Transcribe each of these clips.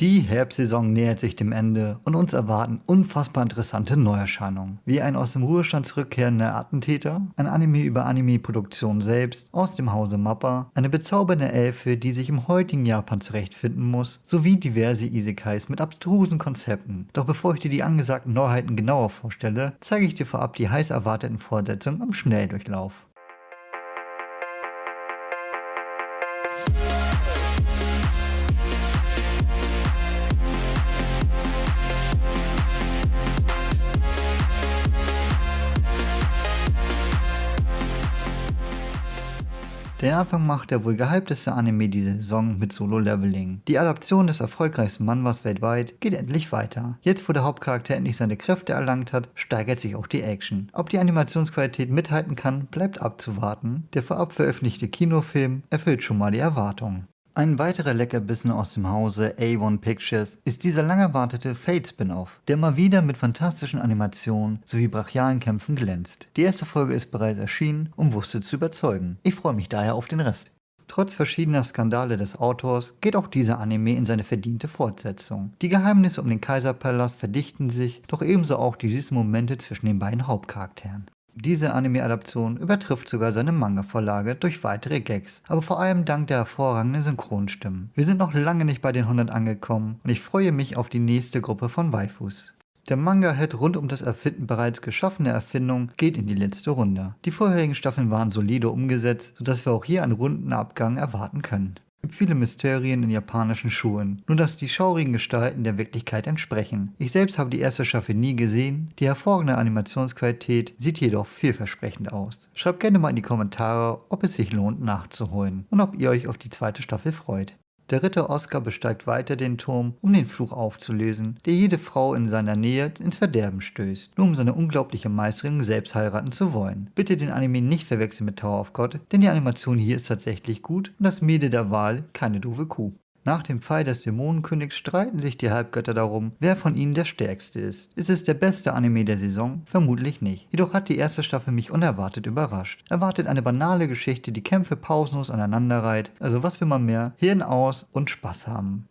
Die Herbstsaison nähert sich dem Ende und uns erwarten unfassbar interessante Neuerscheinungen. Wie ein aus dem Ruhestand zurückkehrender Attentäter, ein Anime über Anime-Produktion selbst, aus dem Hause Mappa, eine bezaubernde Elfe, die sich im heutigen Japan zurechtfinden muss, sowie diverse Isekais mit abstrusen Konzepten. Doch bevor ich dir die angesagten Neuheiten genauer vorstelle, zeige ich dir vorab die heiß erwarteten Fortsetzungen im Schnelldurchlauf. Den Anfang macht der wohl gehypteste Anime dieser Saison mit Solo-Leveling. Die Adaption des erfolgreichsten Manhwas weltweit geht endlich weiter. Jetzt, wo der Hauptcharakter endlich seine Kräfte erlangt hat, steigert sich auch die Action. Ob die Animationsqualität mithalten kann, bleibt abzuwarten. Der vorab veröffentlichte Kinofilm erfüllt schon mal die Erwartungen. Ein weiterer Leckerbissen aus dem Hause A1 Pictures ist dieser lang erwartete Fate-Spin-Off, der mal wieder mit fantastischen Animationen sowie brachialen Kämpfen glänzt. Die erste Folge ist bereits erschienen und wusste zu überzeugen. Ich freue mich daher auf den Rest. Trotz verschiedener Skandale des Autors geht auch dieser Anime in seine verdiente Fortsetzung. Die Geheimnisse um den Kaiserpalast verdichten sich, doch ebenso auch die süßen Momente zwischen den beiden Hauptcharakteren. Diese Anime-Adaption übertrifft sogar seine Manga-Vorlage durch weitere Gags, aber vor allem dank der hervorragenden Synchronstimmen. Wir sind noch lange nicht bei den 100 angekommen und ich freue mich auf die nächste Gruppe von Waifus. Der Manga-Head rund um das Erfinden bereits geschaffene Erfindung geht in die letzte Runde. Die vorherigen Staffeln waren solide umgesetzt, sodass wir auch hier einen runden Abgang erwarten können. Es gibt viele Mysterien in japanischen Schulen, nur dass die schaurigen Gestalten der Wirklichkeit entsprechen. Ich selbst habe die erste Staffel nie gesehen, die hervorragende Animationsqualität sieht jedoch vielversprechend aus. Schreibt gerne mal in die Kommentare, ob es sich lohnt nachzuholen und ob ihr euch auf die zweite Staffel freut. Der Ritter Oscar besteigt weiter den Turm, um den Fluch aufzulösen, der jede Frau in seiner Nähe ins Verderben stößt, nur um seine unglaubliche Meisterin selbst heiraten zu wollen. Bitte den Anime nicht verwechseln mit Tower of God, denn die Animation hier ist tatsächlich gut und das Mädel der Wahl keine doofe Kuh. Nach dem Fall des Dämonenkönigs streiten sich die Halbgötter darum, wer von ihnen der stärkste ist. Ist es der beste Anime der Saison? Vermutlich nicht. Jedoch hat die erste Staffel mich unerwartet überrascht. Erwartet eine banale Geschichte, die Kämpfe pausenlos aneinanderreiht, also was will man mehr? Hirn aus und Spaß haben.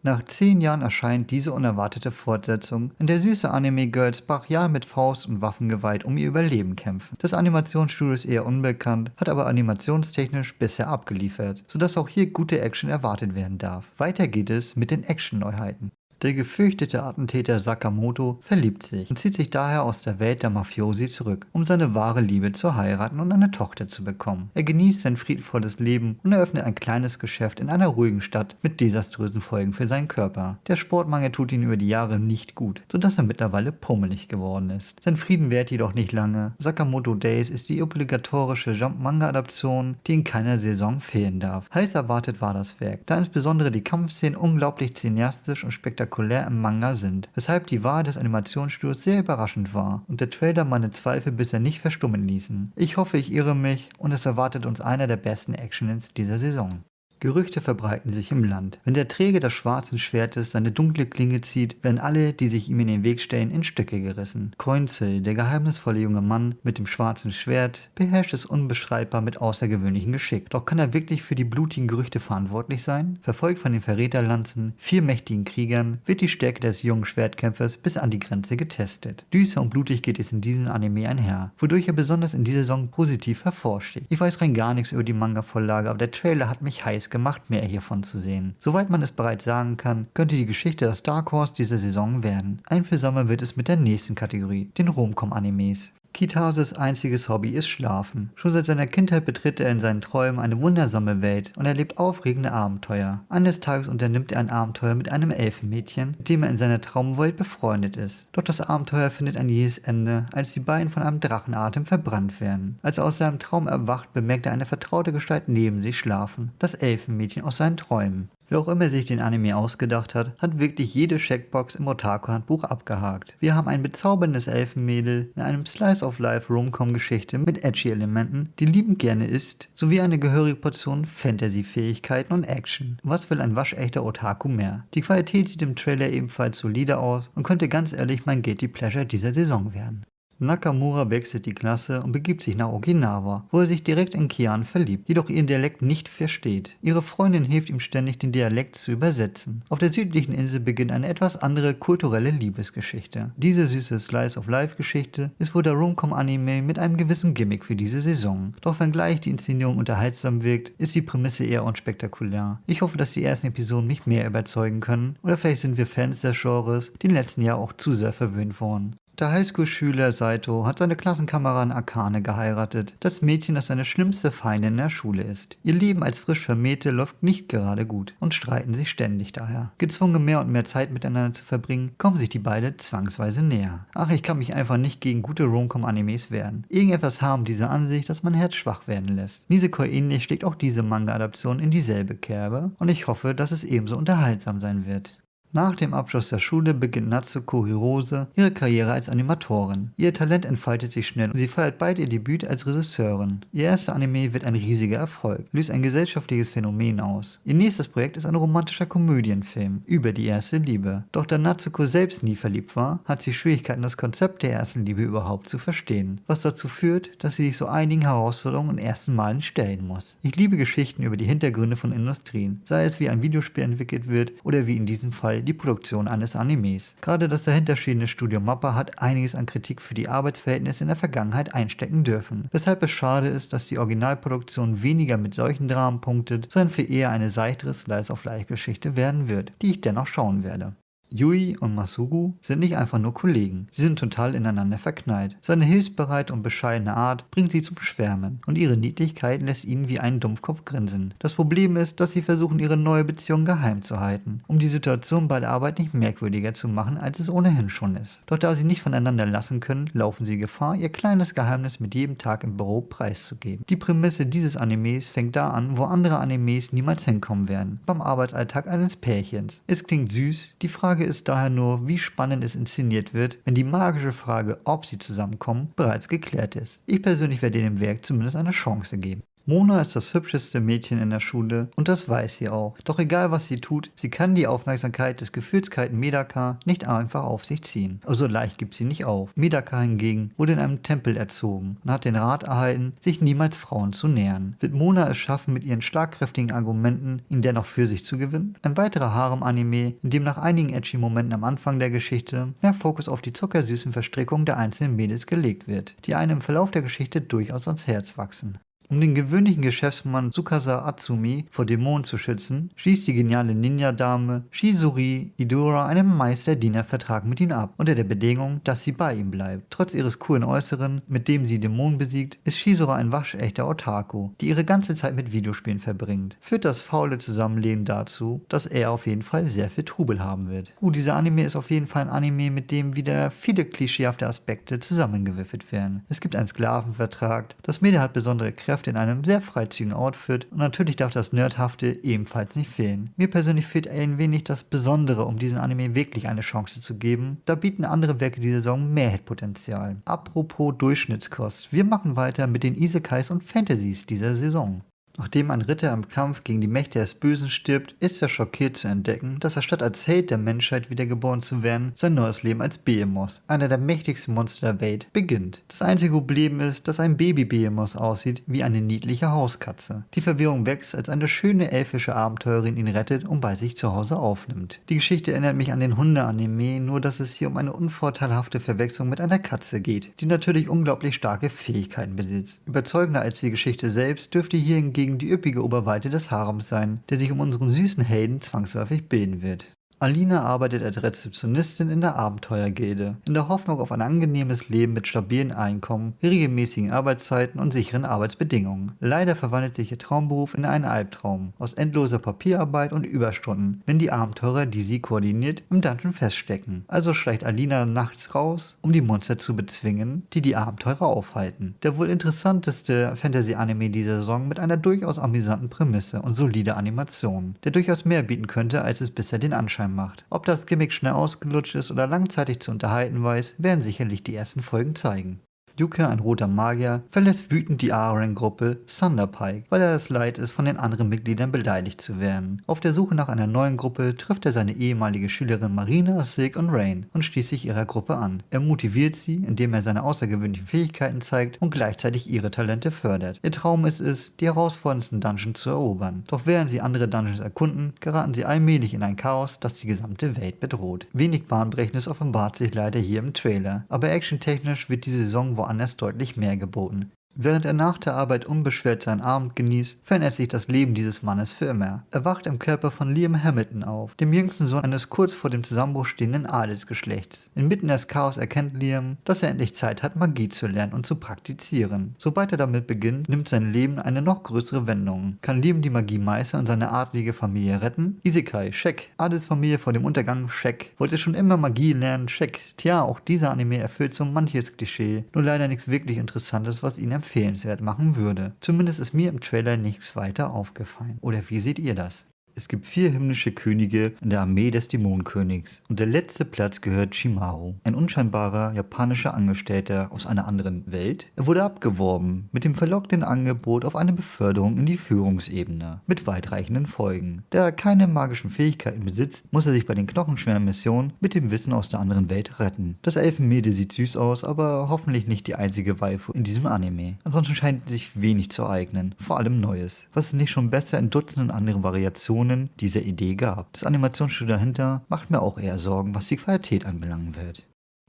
Nach 10 Jahren erscheint diese unerwartete Fortsetzung, in der süße Anime-Girls brachial mit Faust und Waffengewalt um ihr Überleben kämpfen. Das Animationsstudio ist eher unbekannt, hat aber animationstechnisch bisher abgeliefert, sodass auch hier gute Action erwartet werden darf. Weiter geht es mit den Action-Neuheiten. Der gefürchtete Attentäter Sakamoto verliebt sich und zieht sich daher aus der Welt der Mafiosi zurück, um seine wahre Liebe zu heiraten und eine Tochter zu bekommen. Er genießt sein friedvolles Leben und eröffnet ein kleines Geschäft in einer ruhigen Stadt mit desaströsen Folgen für seinen Körper. Der Sportmangel tut ihm über die Jahre nicht gut, sodass er mittlerweile pummelig geworden ist. Sein Frieden währt jedoch nicht lange. Sakamoto Days ist die obligatorische Jump-Manga-Adaption, die in keiner Saison fehlen darf. Heiß erwartet war das Werk, da insbesondere die Kampfszenen unglaublich cineastisch und spektakulär im Manga sind, weshalb die Wahl des Animationsstudios sehr überraschend war und der Trailer meine Zweifel bisher nicht verstummen ließen. Ich hoffe, ich irre mich und es erwartet uns einer der besten Actions dieser Saison. Gerüchte verbreiten sich im Land. Wenn der Träger des schwarzen Schwertes seine dunkle Klinge zieht, werden alle, die sich ihm in den Weg stellen, in Stücke gerissen. Coinzel, der geheimnisvolle junge Mann mit dem schwarzen Schwert, beherrscht es unbeschreibbar mit außergewöhnlichem Geschick. Doch kann er wirklich für die blutigen Gerüchte verantwortlich sein? Verfolgt von den Verräterlanzen, 4 mächtigen Kriegern, wird die Stärke des jungen Schwertkämpfers bis an die Grenze getestet. Düster und blutig geht es in diesem Anime einher, wodurch er besonders in dieser Saison positiv hervorsticht. Ich weiß rein gar nichts über die Manga-Vorlage, aber der Trailer hat mich heiß gemacht, mehr hiervon zu sehen. Soweit man es bereits sagen kann, könnte die Geschichte das Dark Horse dieser Saison werden. Einfühlsamer wird es mit der nächsten Kategorie, den Romcom-Animes. Kitases einziges Hobby ist Schlafen. Schon seit seiner Kindheit betritt er in seinen Träumen eine wundersame Welt und erlebt aufregende Abenteuer. Eines Tages unternimmt er ein Abenteuer mit einem Elfenmädchen, mit dem er in seiner Traumwelt befreundet ist. Doch das Abenteuer findet ein jähes Ende, als die beiden von einem Drachenatem verbrannt werden. Als er aus seinem Traum erwacht, bemerkt er eine vertraute Gestalt neben sich schlafen, das Elfenmädchen aus seinen Träumen. Wer auch immer sich den Anime ausgedacht hat, hat wirklich jede Checkbox im Otaku-Handbuch abgehakt. Wir haben ein bezauberndes Elfenmädel in einem Slice-of-Life-Romcom-Geschichte mit Edgy-Elementen, die liebend gerne isst, sowie eine gehörige Portion Fantasy-Fähigkeiten und Action. Was will ein waschechter Otaku mehr? Die Qualität sieht im Trailer ebenfalls solide aus und könnte ganz ehrlich mein Guilty Pleasure dieser Saison werden. Nakamura wechselt die Klasse und begibt sich nach Okinawa, wo er sich direkt in Kian verliebt, jedoch ihren Dialekt nicht versteht. Ihre Freundin hilft ihm ständig, den Dialekt zu übersetzen. Auf der südlichen Insel beginnt eine etwas andere kulturelle Liebesgeschichte. Diese süße Slice-of-Life-Geschichte ist wohl der Rom-Com-Anime mit einem gewissen Gimmick für diese Saison. Doch wenngleich die Inszenierung unterhaltsam wirkt, ist die Prämisse eher unspektakulär. Ich hoffe, dass die ersten Episoden mich mehr überzeugen können, oder vielleicht sind wir Fans des Genres, die in den letzten Jahren auch zu sehr verwöhnt wurden. Der Highschool-Schüler Saito hat seine Klassenkameradin Akane geheiratet, das Mädchen, das seine schlimmste Feindin in der Schule ist. Ihr Leben als frisch Vermählte läuft nicht gerade gut und streiten sich ständig daher. Gezwungen, mehr und mehr Zeit miteinander zu verbringen, kommen sich die beiden zwangsweise näher. Ach, ich kann mich einfach nicht gegen gute Rom-Com-Animes wehren. Irgendetwas haben diese an sich, das mein Herz schwach werden lässt. Nisekoi ähnlich steckt auch diese Manga-Adaption in dieselbe Kerbe und ich hoffe, dass es ebenso unterhaltsam sein wird. Nach dem Abschluss der Schule beginnt Natsuko Hirose ihre Karriere als Animatorin. Ihr Talent entfaltet sich schnell und sie feiert bald ihr Debüt als Regisseurin. Ihr erster Anime wird ein riesiger Erfolg, löst ein gesellschaftliches Phänomen aus. Ihr nächstes Projekt ist ein romantischer Komödienfilm über die erste Liebe. Doch da Natsuko selbst nie verliebt war, hat sie Schwierigkeiten, das Konzept der ersten Liebe überhaupt zu verstehen. Was dazu führt, dass sie sich so einigen Herausforderungen und ersten Malen stellen muss. Ich liebe Geschichten über die Hintergründe von Industrien, sei es wie ein Videospiel entwickelt wird oder wie in diesem Fall die Produktion eines Animes. Gerade das dahinterstehende Studio Mappa hat einiges an Kritik für die Arbeitsverhältnisse in der Vergangenheit einstecken dürfen, weshalb es schade ist, dass die Originalproduktion weniger mit solchen Dramen punktet, sondern für eher eine seichtere Slice-of-Life-Geschichte werden wird, die ich dennoch schauen werde. Yui und Masugu sind nicht einfach nur Kollegen, sie sind total ineinander verknallt. Seine hilfsbereite und bescheidene Art bringt sie zum Schwärmen und ihre Niedlichkeit lässt ihn wie einen Dumpfkopf grinsen. Das Problem ist, dass sie versuchen, ihre neue Beziehung geheim zu halten, um die Situation bei der Arbeit nicht merkwürdiger zu machen, als es ohnehin schon ist. Doch da sie nicht voneinander lassen können, laufen sie Gefahr, ihr kleines Geheimnis mit jedem Tag im Büro preiszugeben. Die Prämisse dieses Animes fängt da an, wo andere Animes niemals hinkommen werden, beim Arbeitsalltag eines Pärchens. Es klingt süß, die Frage ist daher nur, wie spannend es inszeniert wird, wenn die magische Frage, ob sie zusammenkommen, bereits geklärt ist. Ich persönlich werde dem Werk zumindest eine Chance geben. Mona ist das hübscheste Mädchen in der Schule und das weiß sie auch. Doch egal was sie tut, sie kann die Aufmerksamkeit des gefühlskalten Medaka nicht einfach auf sich ziehen. Also leicht gibt sie nicht auf. Medaka hingegen wurde in einem Tempel erzogen und hat den Rat erhalten, sich niemals Frauen zu nähern. Wird Mona es schaffen, mit ihren schlagkräftigen Argumenten ihn dennoch für sich zu gewinnen? Ein weiterer Harem-Anime, in dem nach einigen edgy Momenten am Anfang der Geschichte mehr Fokus auf die zuckersüßen Verstrickungen der einzelnen Mädels gelegt wird, die einem im Verlauf der Geschichte durchaus ans Herz wachsen. Um den gewöhnlichen Geschäftsmann Tsukasa Atsumi vor Dämonen zu schützen, schließt die geniale Ninja-Dame Shizuri Idora einen Meister-Diener-Vertrag mit ihm ab, unter der Bedingung, dass sie bei ihm bleibt. Trotz ihres coolen Äußeren, mit dem sie Dämonen besiegt, ist Shizura ein waschechter Otaku, die ihre ganze Zeit mit Videospielen verbringt. Führt das faule Zusammenleben dazu, dass er auf jeden Fall sehr viel Trubel haben wird. Dieser Anime ist auf jeden Fall ein Anime, mit dem wieder viele klischeehafte Aspekte zusammengewürfelt werden. Es gibt einen Sklavenvertrag, das Mädel hat besondere Kräfte in einem sehr freizügigen Outfit und natürlich darf das Nerdhafte ebenfalls nicht fehlen. Mir persönlich fehlt ein wenig das Besondere, um diesem Anime wirklich eine Chance zu geben. Da bieten andere Werke dieser Saison mehr Hitpotenzial. Apropos Durchschnittskost, wir machen weiter mit den Isekais und Fantasies dieser Saison. Nachdem ein Ritter im Kampf gegen die Mächte des Bösen stirbt, ist er schockiert zu entdecken, dass er statt als Held der Menschheit wiedergeboren zu werden, sein neues Leben als Behemoth, einer der mächtigsten Monster der Welt, beginnt. Das einzige Problem ist, dass ein Baby-Behemoth aussieht wie eine niedliche Hauskatze. Die Verwirrung wächst, als eine schöne elfische Abenteurerin ihn rettet und bei sich zu Hause aufnimmt. Die Geschichte erinnert mich an den Hunde-Anime, nur dass es hier um eine unvorteilhafte Verwechslung mit einer Katze geht, die natürlich unglaublich starke Fähigkeiten besitzt. Überzeugender als die Geschichte selbst dürfte hier hingegen die üppige Oberweite des Harems sein, der sich um unseren süßen Helden zwangsläufig bilden wird. Alina arbeitet als Rezeptionistin in der Abenteuergilde, in der Hoffnung auf ein angenehmes Leben mit stabilen Einkommen, regelmäßigen Arbeitszeiten und sicheren Arbeitsbedingungen. Leider verwandelt sich ihr Traumberuf in einen Albtraum, aus endloser Papierarbeit und Überstunden, wenn die Abenteurer, die sie koordiniert, im Dungeon feststecken. Also schleicht Alina nachts raus, um die Monster zu bezwingen, die die Abenteurer aufhalten. Der wohl interessanteste Fantasy-Anime dieser Saison mit einer durchaus amüsanten Prämisse und solider Animation, der durchaus mehr bieten könnte, als es bisher den Anschein macht. Ob das Gimmick schnell ausgelutscht ist oder langzeitig zu unterhalten weiß, werden sicherlich die ersten Folgen zeigen. Yuka, ein roter Magier, verlässt wütend die Arang-Gruppe Thunderpike, weil er es leid ist, von den anderen Mitgliedern beleidigt zu werden. Auf der Suche nach einer neuen Gruppe trifft er seine ehemalige Schülerin Marina, Sig und Rain und schließt sich ihrer Gruppe an. Er motiviert sie, indem er seine außergewöhnlichen Fähigkeiten zeigt und gleichzeitig ihre Talente fördert. Ihr Traum ist es, die herausforderndsten Dungeons zu erobern. Doch während sie andere Dungeons erkunden, geraten sie allmählich in ein Chaos, das die gesamte Welt bedroht. Wenig Bahnbrechendes offenbart sich leider hier im Trailer, aber actiontechnisch wird diese Saison woanders deutlich mehr geboten. Während er nach der Arbeit unbeschwert seinen Abend genießt, verändert sich das Leben dieses Mannes für immer. Er wacht im Körper von Liam Hamilton auf, dem jüngsten Sohn eines kurz vor dem Zusammenbruch stehenden Adelsgeschlechts. Inmitten des Chaos erkennt Liam, dass er endlich Zeit hat, Magie zu lernen und zu praktizieren. Sobald er damit beginnt, nimmt sein Leben eine noch größere Wendung. Kann Liam die Magie meistern und seine adlige Familie retten? Isekai, check. Adelsfamilie vor dem Untergang, check. Wollte schon immer Magie lernen, check. Tja, auch dieser Anime erfüllt so manches Klischee, nur leider nichts wirklich Interessantes, was ihn empfehlenswert machen würde. Zumindest ist mir im Trailer nichts weiter aufgefallen. Oder wie seht ihr das? Es gibt 4 himmlische Könige in der Armee des Dämonenkönigs und der letzte Platz gehört Shimaru, ein unscheinbarer japanischer Angestellter aus einer anderen Welt. Er wurde abgeworben mit dem verlockenden Angebot auf eine Beförderung in die Führungsebene mit weitreichenden Folgen. Da er keine magischen Fähigkeiten besitzt, muss er sich bei den knochenschweren Missionen mit dem Wissen aus der anderen Welt retten. Das Elfenmädel sieht süß aus, aber hoffentlich nicht die einzige Waifu in diesem Anime. Ansonsten scheint sich wenig zu eignen, vor allem Neues. Was ist nicht schon besser in Dutzenden andere Variationen dieser Idee gab. Das Animationsstudio dahinter macht mir auch eher Sorgen, was die Qualität anbelangen wird.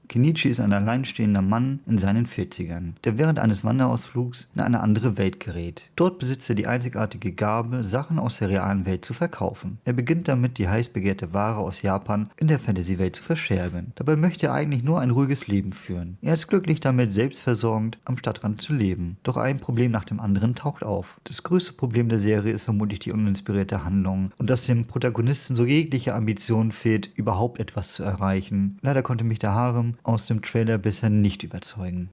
Kenichi ist ein alleinstehender Mann in seinen 40ern, der während eines Wanderausflugs in eine andere Welt gerät. Dort besitzt er die einzigartige Gabe, Sachen aus der realen Welt zu verkaufen. Er beginnt damit, die heiß begehrte Ware aus Japan in der Fantasy-Welt zu verscherben. Dabei möchte er eigentlich nur ein ruhiges Leben führen. Er ist glücklich damit, selbstversorgend am Stadtrand zu leben. Doch ein Problem nach dem anderen taucht auf. Das größte Problem der Serie ist vermutlich die uninspirierte Handlung und dass dem Protagonisten so jegliche Ambition fehlt, überhaupt etwas zu erreichen. Leider konnte mich der Harem aus dem Trailer bisher nicht überzeugen.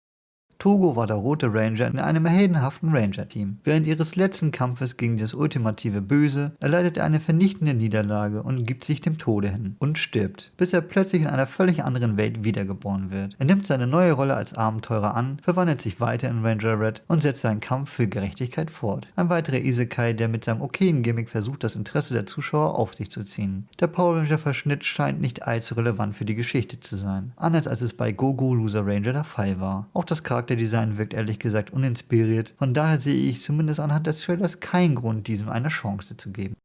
Togo war der rote Ranger in einem heldenhaften Ranger-Team. Während ihres letzten Kampfes gegen das ultimative Böse erleidet er eine vernichtende Niederlage und gibt sich dem Tode hin und stirbt, bis er plötzlich in einer völlig anderen Welt wiedergeboren wird. Er nimmt seine neue Rolle als Abenteurer an, verwandelt sich weiter in Ranger Red und setzt seinen Kampf für Gerechtigkeit fort. Ein weiterer Isekai, der mit seinem okayen Gimmick versucht, das Interesse der Zuschauer auf sich zu ziehen. Der Power Ranger-Verschnitt scheint nicht allzu relevant für die Geschichte zu sein, anders als es bei Go-Go Loser Ranger der Fall war. Auch das Charakterdesign wirkt ehrlich gesagt uninspiriert, von daher sehe ich zumindest anhand des Trailers keinen Grund, diesem eine Chance zu geben.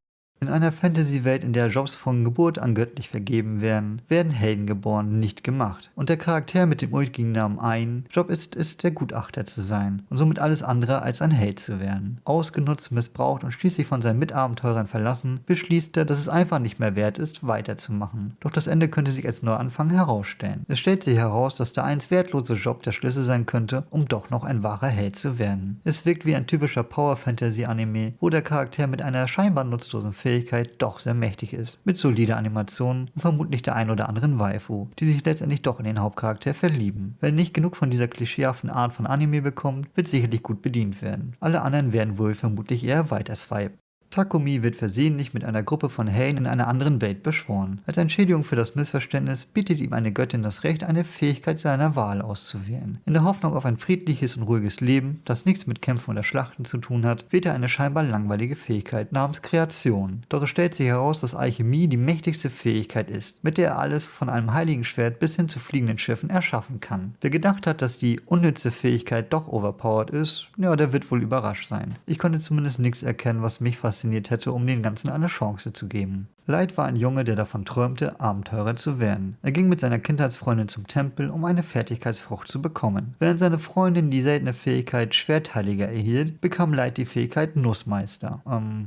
In einer Fantasy-Welt, in der Jobs von Geburt an göttlich vergeben werden, werden Helden geboren, nicht gemacht. Und der Charakter mit dem ulkigen Namen Ein Job ist es, der Gutachter zu sein und somit alles andere als ein Held zu werden. Ausgenutzt, missbraucht und schließlich von seinen Mitabenteurern verlassen, beschließt er, dass es einfach nicht mehr wert ist, weiterzumachen. Doch das Ende könnte sich als Neuanfang herausstellen. Es stellt sich heraus, dass der einst wertlose Job der Schlüssel sein könnte, um doch noch ein wahrer Held zu werden. Es wirkt wie ein typischer Power-Fantasy-Anime, wo der Charakter mit einer scheinbar nutzlosen Fähigkeit doch sehr mächtig ist, mit solider Animation und vermutlich der ein oder anderen Waifu, die sich letztendlich doch in den Hauptcharakter verlieben. Wer nicht genug von dieser klischeehaften Art von Anime bekommt, wird sicherlich gut bedient werden. Alle anderen werden wohl vermutlich eher weiter swipen. Takumi wird versehentlich mit einer Gruppe von Helden in einer anderen Welt beschworen. Als Entschädigung für das Missverständnis bietet ihm eine Göttin das Recht, eine Fähigkeit seiner Wahl auszuwählen. In der Hoffnung auf ein friedliches und ruhiges Leben, das nichts mit Kämpfen oder Schlachten zu tun hat, wählt er eine scheinbar langweilige Fähigkeit namens Kreation. Doch es stellt sich heraus, dass Alchemie die mächtigste Fähigkeit ist, mit der er alles von einem heiligen Schwert bis hin zu fliegenden Schiffen erschaffen kann. Wer gedacht hat, dass die unnütze Fähigkeit doch overpowered ist, ja, der wird wohl überrascht sein. Ich konnte zumindest nichts erkennen, was mich fasziniert hätte, um den Ganzen eine Chance zu geben. Light war ein Junge, der davon träumte, Abenteurer zu werden. Er ging mit seiner Kindheitsfreundin zum Tempel, um eine Fertigkeitsfrucht zu bekommen. Während seine Freundin die seltene Fähigkeit Schwertheiliger erhielt, bekam Light die Fähigkeit Nussmeister.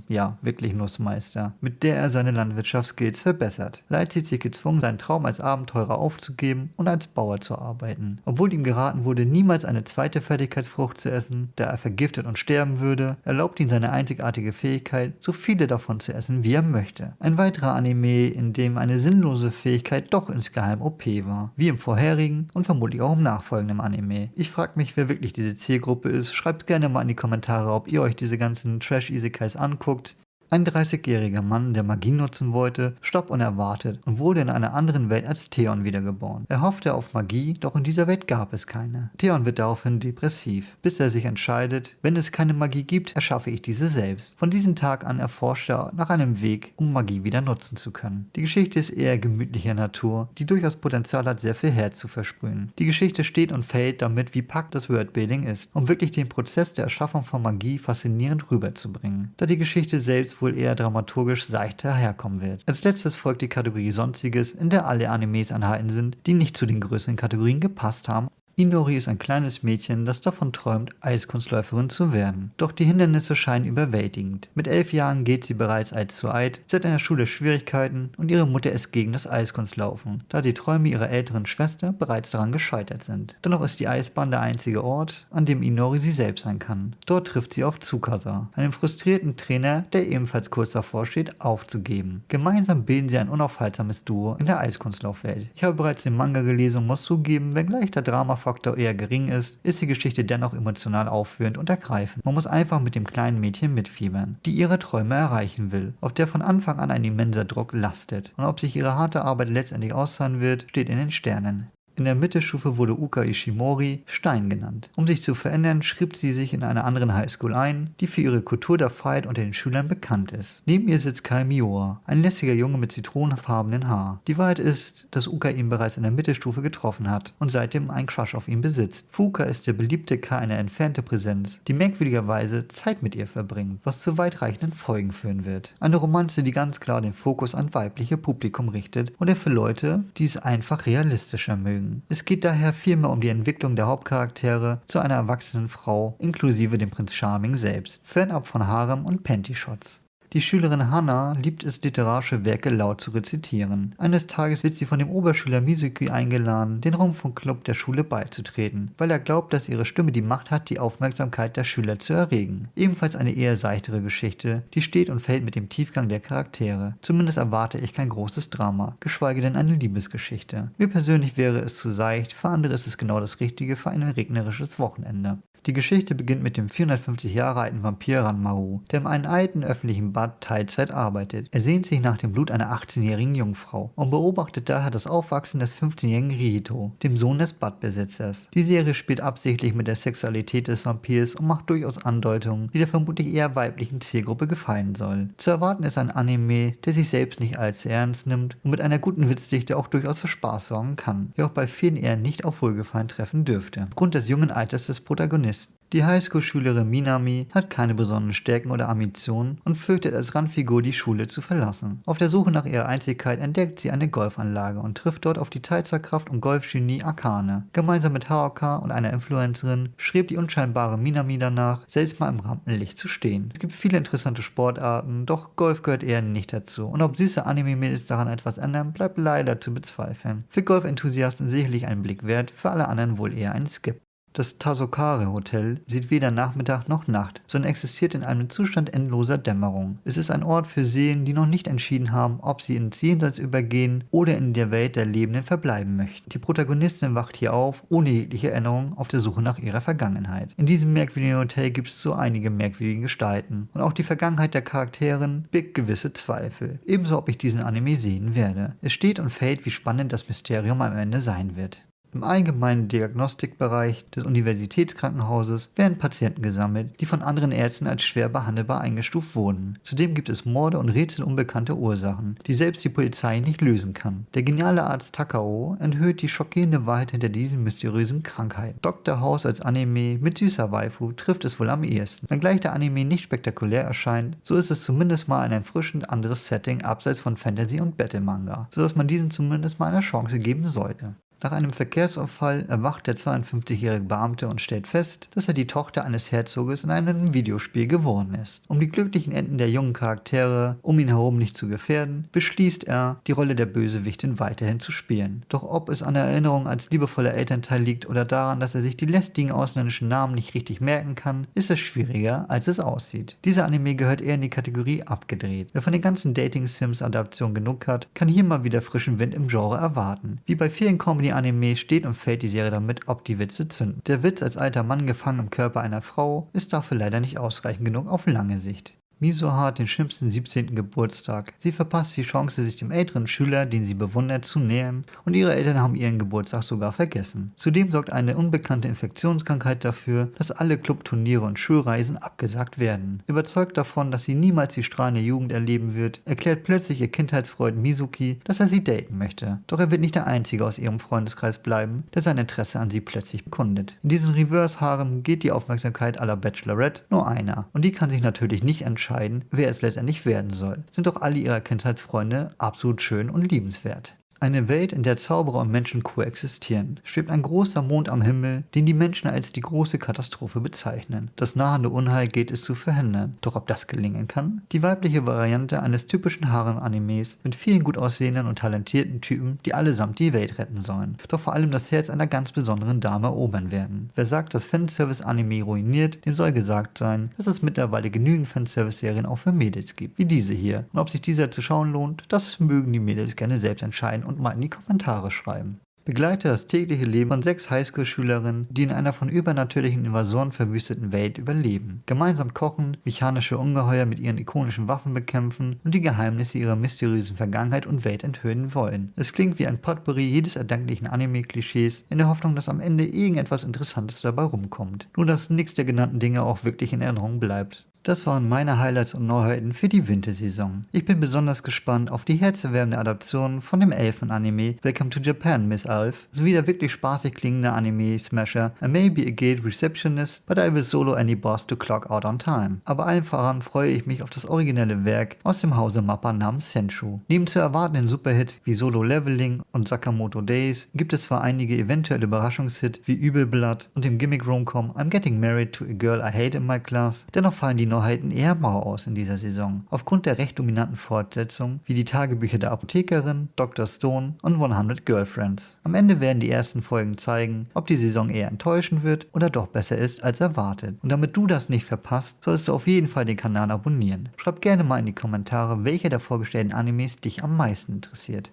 Ja, wirklich Nussmeister, mit der er seine Landwirtschaftsskills verbessert. Light sieht sich gezwungen, seinen Traum als Abenteurer aufzugeben und als Bauer zu arbeiten. Obwohl ihm geraten wurde, niemals eine zweite Fertigkeitsfrucht zu essen, da er vergiftet und sterben würde, erlaubt ihn seine einzigartige Fähigkeit, so viele davon zu essen, wie er möchte. Ein weiterer Anime, in dem eine sinnlose Fähigkeit doch insgeheim OP war, wie im vorherigen und vermutlich auch im nachfolgenden Anime. Ich frage mich, wer wirklich diese Zielgruppe ist. Schreibt gerne mal in die Kommentare, ob ihr euch diese ganzen Trash-Isekais anguckt. Ein 30-jähriger Mann, der Magie nutzen wollte, starb unerwartet und wurde in einer anderen Welt als Theon wiedergeboren. Er hoffte auf Magie, doch in dieser Welt gab es keine. Theon wird daraufhin depressiv, bis er sich entscheidet, wenn es keine Magie gibt, erschaffe ich diese selbst. Von diesem Tag an erforscht er nach einem Weg, um Magie wieder nutzen zu können. Die Geschichte ist eher gemütlicher Natur, die durchaus Potenzial hat, sehr viel Herz zu versprühen. Die Geschichte steht und fällt damit, wie packt das Worldbuilding ist, um wirklich den Prozess der Erschaffung von Magie faszinierend rüberzubringen. Da die Geschichte selbst wohl eher dramaturgisch seicht daherkommen wird. Als letztes folgt die Kategorie Sonstiges, in der alle Animes enthalten sind, die nicht zu den größeren Kategorien gepasst haben. Inori ist ein kleines Mädchen, das davon träumt, Eiskunstläuferin zu werden. Doch die Hindernisse scheinen überwältigend. Mit 11 Jahren geht sie bereits als zu alt, sie hat in der Schule Schwierigkeiten und ihre Mutter ist gegen das Eiskunstlaufen, da die Träume ihrer älteren Schwester bereits daran gescheitert sind. Dennoch ist die Eisbahn der einzige Ort, an dem Inori sie selbst sein kann. Dort trifft sie auf Tsukasa, einen frustrierten Trainer, der ebenfalls kurz davor steht, aufzugeben. Gemeinsam bilden sie ein unaufhaltsames Duo in der Eiskunstlaufwelt. Ich habe bereits den Manga gelesen und muss zugeben, wenngleich der Dramafaktor eher gering ist die Geschichte dennoch emotional aufführend und ergreifend. Man muss einfach mit dem kleinen Mädchen mitfiebern, die ihre Träume erreichen will, auf der von Anfang an ein immenser Druck lastet. Und ob sich ihre harte Arbeit letztendlich auszahlen wird, steht in den Sternen. In der Mittelstufe wurde Uka Ishimori Stein genannt. Um sich zu verändern, schrieb sie sich in einer anderen Highschool ein, die für ihre Kultur der Freiheit unter den Schülern bekannt ist. Neben ihr sitzt Kai Miura, ein lässiger Junge mit zitronenfarbenen Haar. Die Wahrheit ist, dass Uka ihn bereits in der Mittelstufe getroffen hat und seitdem einen Crush auf ihn besitzt. Für Uka ist der beliebte Kai eine entfernte Präsenz, die merkwürdigerweise Zeit mit ihr verbringt, was zu weitreichenden Folgen führen wird. Eine Romanze, die ganz klar den Fokus an weibliche Publikum richtet oder für Leute, die es einfach realistischer mögen. Es geht daher vielmehr um die Entwicklung der Hauptcharaktere zu einer erwachsenen Frau, inklusive dem Prinz Charming selbst, fernab von Harem und Panty-Shots. Die Schülerin Hana liebt es, literarische Werke laut zu rezitieren. Eines Tages wird sie von dem Oberschüler Mizuki eingeladen, den Rundfunkclub der Schule beizutreten, weil er glaubt, dass ihre Stimme die Macht hat, die Aufmerksamkeit der Schüler zu erregen. Ebenfalls eine eher seichtere Geschichte, die steht und fällt mit dem Tiefgang der Charaktere. Zumindest erwarte ich kein großes Drama, geschweige denn eine Liebesgeschichte. Mir persönlich wäre es zu seicht, für andere ist es genau das Richtige für ein regnerisches Wochenende. Die Geschichte beginnt mit dem 450 Jahre alten Vampir Ranmaru, der in einem alten öffentlichen Bad Teilzeit arbeitet. Er sehnt sich nach dem Blut einer 18-jährigen Jungfrau und beobachtet daher das Aufwachsen des 15-jährigen Rihito, dem Sohn des Badbesitzers. Die Serie spielt absichtlich mit der Sexualität des Vampirs und macht durchaus Andeutungen, die der vermutlich eher weiblichen Zielgruppe gefallen soll. Zu erwarten ist ein Anime, der sich selbst nicht allzu ernst nimmt und mit einer guten Witzdichte auch durchaus für Spaß sorgen kann, der auch bei vielen eher nicht auf Wohlgefallen treffen dürfte, aufgrund des jungen Alters des Protagonisten. Die Highschool-Schülerin Minami hat keine besonderen Stärken oder Ambitionen und fürchtet als Randfigur die Schule zu verlassen. Auf der Suche nach ihrer Einzigkeit entdeckt sie eine Golfanlage und trifft dort auf die Teilzeitkraft und Golfgenie Akane. Gemeinsam mit Haoka und einer Influencerin strebt die unscheinbare Minami danach, selbst mal im Rampenlicht zu stehen. Es gibt viele interessante Sportarten, doch Golf gehört eher nicht dazu. Und ob süße Anime-Mädels daran etwas ändern, bleibt leider zu bezweifeln. Für Golfenthusiasten sicherlich einen Blick wert, für alle anderen wohl eher ein Skip. Das Tasokare Hotel sieht weder Nachmittag noch Nacht, sondern existiert in einem Zustand endloser Dämmerung. Es ist ein Ort für Seelen, die noch nicht entschieden haben, ob sie ins Jenseits übergehen oder in der Welt der Lebenden verbleiben möchten. Die Protagonistin wacht hier auf, ohne jegliche Erinnerung, auf der Suche nach ihrer Vergangenheit. In diesem merkwürdigen Hotel gibt es so einige merkwürdige Gestalten und auch die Vergangenheit der Charakteren birgt gewisse Zweifel. Ebenso ob ich diesen Anime sehen werde. Es steht und fällt, wie spannend das Mysterium am Ende sein wird. Im allgemeinen Diagnostikbereich des Universitätskrankenhauses werden Patienten gesammelt, die von anderen Ärzten als schwer behandelbar eingestuft wurden. Zudem gibt es Morde und Rätsel unbekannter Ursachen, die selbst die Polizei nicht lösen kann. Der geniale Arzt Takao enthüllt die schockierende Wahrheit hinter diesen mysteriösen Krankheiten. Dr. House als Anime mit süßer Waifu trifft es wohl am ehesten. Wenngleich der Anime nicht spektakulär erscheint, so ist es zumindest mal ein erfrischend anderes Setting abseits von Fantasy und Battle-Manga, sodass man diesen zumindest mal eine Chance geben sollte. Nach einem Verkehrsunfall erwacht der 52-jährige Beamte und stellt fest, dass er die Tochter eines Herzoges in einem Videospiel geworden ist. Um die glücklichen Enden der jungen Charaktere um ihn herum nicht zu gefährden, beschließt er, die Rolle der Bösewichtin weiterhin zu spielen. Doch ob es an der Erinnerung als liebevoller Elternteil liegt oder daran, dass er sich die lästigen ausländischen Namen nicht richtig merken kann, ist es schwieriger, als es aussieht. Dieser Anime gehört eher in die Kategorie abgedreht. Wer von den ganzen Dating-Sims-Adaptionen genug hat, kann hier mal wieder frischen Wind im Genre erwarten. Wie bei vielen Comedy-Anime steht und fällt die Serie damit, ob die Witze zünden. Der Witz als alter Mann gefangen im Körper einer Frau ist dafür leider nicht ausreichend genug auf lange Sicht. Miso hat den schlimmsten 17. Geburtstag. Sie verpasst die Chance, sich dem älteren Schüler, den sie bewundert, zu nähern, und ihre Eltern haben ihren Geburtstag sogar vergessen. Zudem sorgt eine unbekannte Infektionskrankheit dafür, dass alle Clubturniere und Schulreisen abgesagt werden. Überzeugt davon, dass sie niemals die strahlende Jugend erleben wird, erklärt plötzlich ihr Kindheitsfreund Mizuki, dass er sie daten möchte. Doch er wird nicht der Einzige aus ihrem Freundeskreis bleiben, der sein Interesse an sie plötzlich bekundet. In diesem Reverse-Harem geht die Aufmerksamkeit aller Bachelorette nur einer, und die kann sich natürlich nicht entscheiden, wer es letztendlich werden soll. Sind doch alle ihrer Kindheitsfreunde absolut schön und liebenswert. Eine Welt, in der Zauberer und Menschen koexistieren. Schwebt ein großer Mond am Himmel, den die Menschen als die große Katastrophe bezeichnen. Das nahende Unheil gilt es zu verhindern. Doch ob das gelingen kann? Die weibliche Variante eines typischen Harem-Animes mit vielen gut aussehenden und talentierten Typen, die allesamt die Welt retten sollen. Doch vor allem das Herz einer ganz besonderen Dame erobern werden. Wer sagt, dass Fanservice-Anime ruiniert, dem soll gesagt sein, dass es mittlerweile genügend Fanservice-Serien auch für Mädels gibt, wie diese hier. Und ob sich dieser zu schauen lohnt, das mögen die Mädels gerne selbst entscheiden und mal in die Kommentare schreiben. Begleite das tägliche Leben von 6 Highschool-Schülerinnen, die in einer von übernatürlichen Invasoren verwüsteten Welt überleben. Gemeinsam kochen, mechanische Ungeheuer mit ihren ikonischen Waffen bekämpfen und die Geheimnisse ihrer mysteriösen Vergangenheit und Welt enthüllen wollen. Es klingt wie ein Potpourri jedes erdenklichen Anime-Klischees, in der Hoffnung, dass am Ende irgendetwas Interessantes dabei rumkommt. Nur dass nichts der genannten Dinge auch wirklich in Erinnerung bleibt. Das waren meine Highlights und Neuheiten für die Wintersaison. Ich bin besonders gespannt auf die herzerwärmende Adaption von dem Elfen-Anime Welcome to Japan, Miss Elf, sowie der wirklich spaßig klingende Anime-Smasher I may be a gate receptionist, but I will solo any boss to clock out on time. Aber allen voran freue ich mich auf das originelle Werk aus dem Hause Mappa namens Senshou. Neben zu erwartenden Superhits wie Solo Leveling und Sakamoto Days gibt es zwar einige eventuelle Überraschungshits wie Übel Blood und dem Gimmick-Romcom I'm Getting Married to a Girl I Hate in My Class, dennoch fallen die Neuheiten eher mau aus in dieser Saison. Aufgrund der recht dominanten Fortsetzung, wie die Tagebücher der Apothekerin, Dr. Stone und 100 Girlfriends. Am Ende werden die ersten Folgen zeigen, ob die Saison eher enttäuschen wird oder doch besser ist als erwartet. Und damit du das nicht verpasst, solltest du auf jeden Fall den Kanal abonnieren. Schreib gerne mal in die Kommentare, welcher der vorgestellten Animes dich am meisten interessiert.